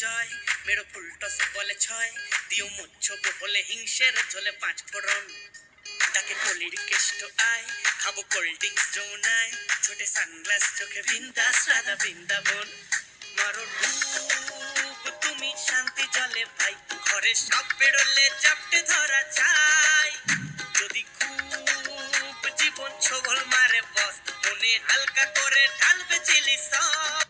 জয়, মেরো ফুলটস বলে ছয়, দিও মুচ্ছব হলে হিংসের ঝোলে 5 ফোড়ন। তাকে কলির কেষ্ট আয়, খাবো কোল্ড ড্রিঙ্কস যমুনায়, ছোটে সানগ্লাস চোখে বিন্দাস রাধা বৃন্দাবন। মারো ডুব তুমি শান্তি জলে ভাই, ঘরে সব বেরোলে চাপটে ধরা চাই। যদি খুব জীবন ছবল মারে বস, মনে হালকা করে ঢালবে চিলি সস।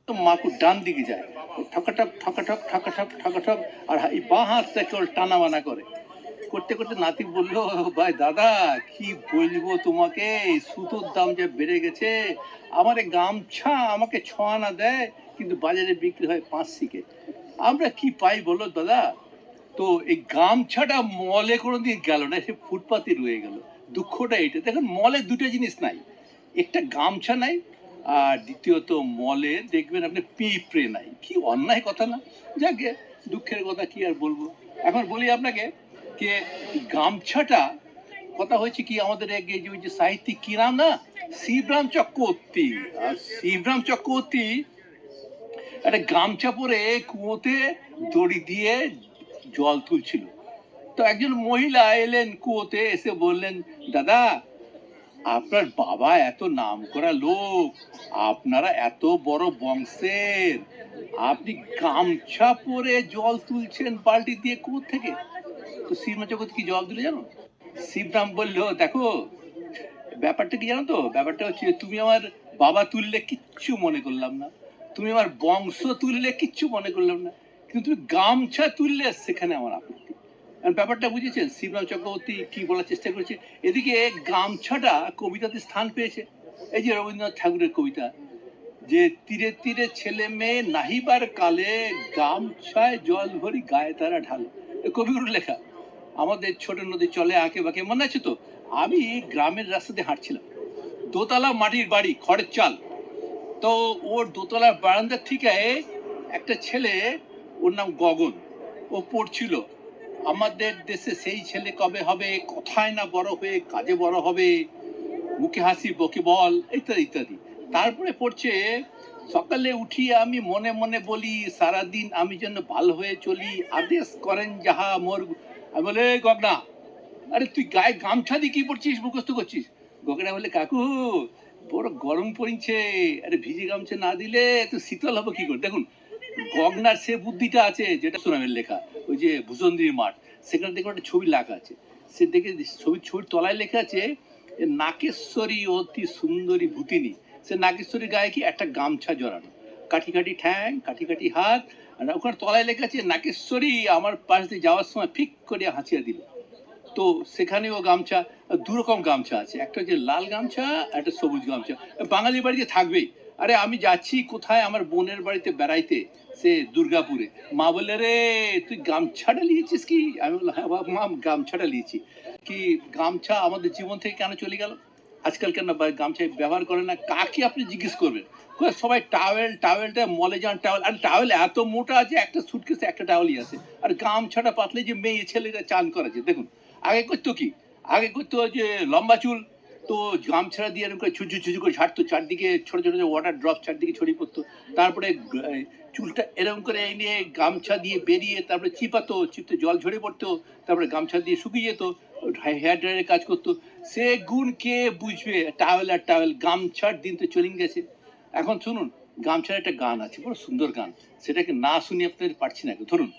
তো মাকু ডান দিকে যায়, ঠকাঠক ঠকাঠক ঠকাঠক ঠকাঠক, আর এই বাঁ হাতটা কেবল টানাবানা করে। করতে করতে নাতি বললো, ভাই দাদা কি বলবো তোমাকে, সুতোর দাম যে বেড়ে গেছে, আমার গামছা আমাকে 6 আনা দেয়, কিন্তু বাজারে বিক্রি হয় 5 শিকে। আমরা কি পাই বলো দাদা? তো এই গামছাটা মলে কোনোদিন গেল না, সে ফুটপাতে রয়ে গেল। দুঃখটা এটা, দেখুন মলে দুটো জিনিস নাই, একটা গামছা নাই, আর দ্বিতীয়ত মলে দেখবেন আপনি পিঁপড়ে নাই। কি অন্যায় কথা না? যাকে দুঃখের কথা কি আর বলবো। এখন বলি আপনাকে যে গামছাটা কথা হয়েছে কি, আমাদের ওই যে সাহিত্যিক কি নাম না, শিবরাম চক্রবর্তী। আর শিবরাম চক্রবর্তী একটা গামছা পরে কুয়োতে দড়ি দিয়ে জল তুলছিল। তো একজন মহিলা এলেন কুয়োতে, এসে বললেন, দাদা আপনার বাবা এত নাম করা লোক, আপনারা এত বড় বংশের, আপনি গামছা পরে জল তুলছেন বালতি দিয়ে কুয়ো থেকে? তো শিবরাম চক্রবর্তী কি জল দিলে জানো? শিবরাম বলল, দেখো ব্যাপারটা কি জানো তো, ব্যাপারটা হচ্ছে তুমি আমার বাবা তুললে কিচ্ছু মনে করলাম না, তুমি আমার বংশ তুললে কিচ্ছু মনে করলাম না, কিন্তু তুমি গামছা তুললে সেখানে আমার আপত্তি। ব্যাপারটা বুঝেছেন শিবরাম চক্রবর্তী কি বলার চেষ্টা করেছে? এদিকে গামছাটা কবিতাতে স্থান পেয়েছে। এই যে রবীন্দ্রনাথ ঠাকুরের কবিতা, যে তীরে তীরে ছেলে মেয়ে নাহিবার কালে, গামছায় জল ভরি গায়ে তারা ঢালে। কবিগুরুর লেখা। আমাদের ছোট নদী চলে আঁকে বাঁকে, মনে আছে তো? আমি গ্রামের রাস্তা দিয়ে হাঁটছিলাম, দোতলা মাটির বাড়ি, খড়ের চাল। তো ওর দোতলার বারান্দার থেকে একটা ছেলে, ওর নাম গগন, ও পড়ছিল, আমাদের দেশে সেই ছেলে কবে হবে, কথায় না বড় হয়ে কাজে বড় হবে, মুখে হাসি বকে বল, ইত্যাদি ইত্যাদি। তারপরে পড়ছে, সকালে উঠিয়ে আমি মনে মনে বলি, সারাদিন আমি যেন ভালো হয়ে চলি, আদেশ করেন যাহা মোর। আমি বলে, গগনা আরে তুই গায়ে গামছা দিয়ে কি পড়ছিস, মুখস্থ করছিস? গগনা বলে, কাকু বড় গরম পড়ছে, আরে ভিজে গামছা না দিলে তো শীতল হবে কি করে। দেখুন গগনার সে বুদ্ধিটা আছে, যেটা সুনামের লেখা, ওই যে ভূষন্দির মাঠ, সেখানে দেখুন একটা ছবি লেখা আছে, সে দেখে ছবির তলায় লেখা আছে, নাকেশ্বরী অতি সুন্দরী ভূতিনী। সে নাকেশ্বরী গায়ে কি একটা গামছা জড়ানো, কাঠি কাঠি ঠ্যাং, কাঠি কাঠি হাত, আর ওখানে তলায় লেখা আছে, নাকেশ্বরী আমার পাশ দিয়ে যাওয়ার সময় ফিক করে হাসিয়া দিল। তো সেখানেও গামছা, দু রকম গামছা আছে, একটা হচ্ছে লাল গামছা, একটা সবুজ গামছা। বাঙালি বাড়িতে থাকবেই। আরে আমি যাচ্ছি কোথায়, আমার বোনের বাড়িতে বেড়াইতে, সে দুর্গাপুরে, মা বললে, রে তুই গামছাটা নিয়েছিস কি? আমি বললাম, হ্যাঁ মা, গামছাটা নিয়েছি। কি গামছা আমাদের জীবন থেকে কেন চলে গেল? আজকাল কেন গামছা ব্যবহার করে না? কাকে আপনি জিজ্ঞেস করবেন? সবাই টাওয়েল, টাওয়েলটা মলে যান টাওয়েল, আর টাওয়েল এত মোটা আছে, একটা সুটকেসে একটা টাওয়েলই আছে। আর গামছাটা পাতলে যে মেয়ে ছেলেরা চান করেছে, দেখুন আগে করতো কি, আগে করতো যে লম্বা চুল, তো গামছাড়া দিয়ে এরকম করে ছুঁচু ছুঁচু করে ছাড়তো, চারদিকে ছোট ছোট ওয়াটার ড্রপ চারদিকে ছড়িয়ে পড়তো। তারপরে চুলটা এরকম করে নিয়ে গামছা দিয়ে বেরিয়ে তারপরে চিপাতো, চিপতে জল ঝরে পড়তো, তারপরে গামছা দিয়ে শুকিয়ে যেত, হেয়ার ড্রায়ারের কাজ করতো। সে গুণ কে বুঝবে? টাওয়েল আর টাওয়েল, গামছার দিন তো চলে গেছে। এখন শুনুন, গামছার একটা গান আছে, বড় সুন্দর গান, সেটাকে না শুনে আপনাদের পারছি না। ধরুন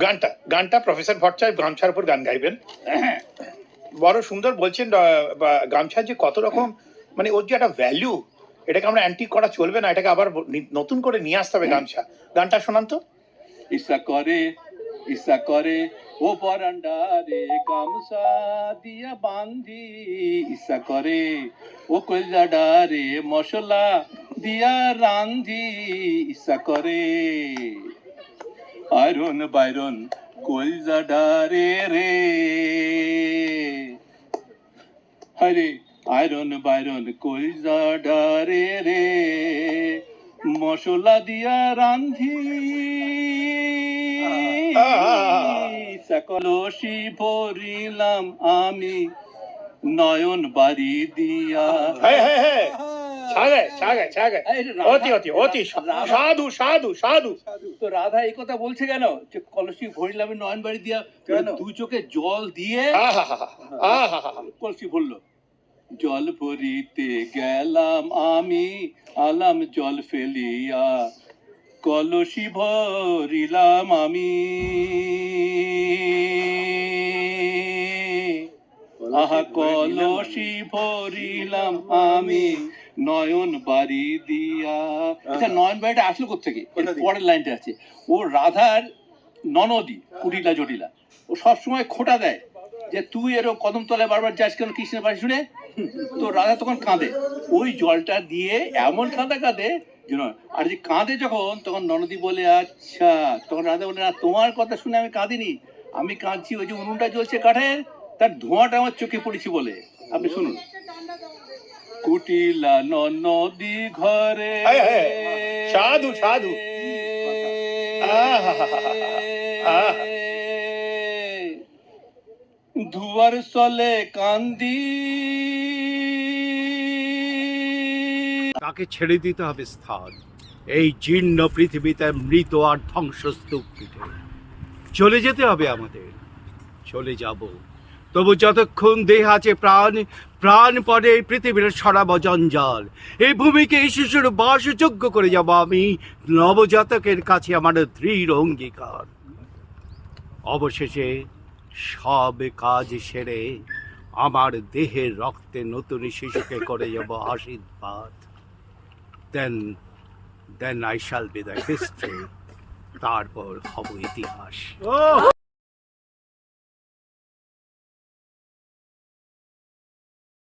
গানটা গানটা প্রফেসর ভট্টাচার্য গামছার উপর গান গাইবেন, বড় সুন্দর বলছেন। গামছার যে কত রকম, মানে ওর যে একটা ভ্যালু, এটাকে আমরা অ্যান্টি করা চলবে না, এটাকে আবার নতুন করে নিয়ে আসতে হবে গামছা। গানটা শোনান তো। ইসা করে ও পরান্ডারে গামছা দিয়া বান্ধি, ইসা করে ও কলজাডারে মশলা দিয়া রান্ধি, ইসা করে আয়রন বাইরন কলজাডারে রে, হরে আয়রন বাইরন কলজাডারে রে, মশলা দিয়া রান্ধি, কলসি ভরিলাম আমি নয়ন বাড়ি দিয়া। হ্যাঁ হ্যাঁ হ্যাঁ छा गए এই রাধা- অতি রাধা- সাধু সাধু সাধু তো রাধা এই কথা বলছে কেন যে কলসি ভরিলাম নয়ন বাড়ি দিয়া, কেন? দুই চোখে জল দিয়ে আহা কলসি ভরলো। জল ভরিতে গেলাম আমি, আলাম জল ফেলিয়া, কলসি ভরিলাম আমি। আহা কলসি ভরিলাম আমি, নয়ন বাড়ি দিয়া। আচ্ছা, নয়ন বাড়িটা আসলো কোথেকে? কোথা থেকে? পরের লাইনটা আছে, ও রাধার ননদি কুটিলা জটিলা, ও সবসময় খোঁটা দেয় যে তুই এরকম কদম তলায় বারবার যাস কেন কৃষ্ণের বাড়ি শুনে। তো রাধা তখন কাঁদে, ওই জলটা দিয়ে এমন কাঁদে যেন, আর যে কাঁদে যখন, তখন ননদি বলে আচ্ছা, তখন রাধা বলে না, তোমার কথা শুনে আমি কাঁদিনি, আমি কাঁদছি ওই যে উনুনটা জ্বলছে কাঠের, তার ধোঁয়াটা আমার চোখে পড়েছি বলে। আপনি শুনুন। কুটিলা নদী ঘরে, সাধু সাধু ধুয়ার চলে কান্দি। তাকে ছেড়ে দিতে হবে স্থান, এই জীর্ণ পৃথিবীতে মৃত আর ধ্বংসস্তূপ পিঠে চলে যেতে হবে আমাদের। চলে যাব, তবু যতক্ষণ দেহ আছে প্রাণ, প্রাণ পরে এই পৃথিবীর সরাব জঞ্জাল, এই ভূমিকে এই শিশুর বাসযোগ্য করে যাব আমি, নবজাতকের কাছে আমার দৃঢ় অঙ্গীকার। অবশেষে সব কাজ সেরে আমার দেহের রক্তে নতুন শিশুকে করে যাব আশীর্বাদ। then I shall be the history, তারপর হব ইতিহাস।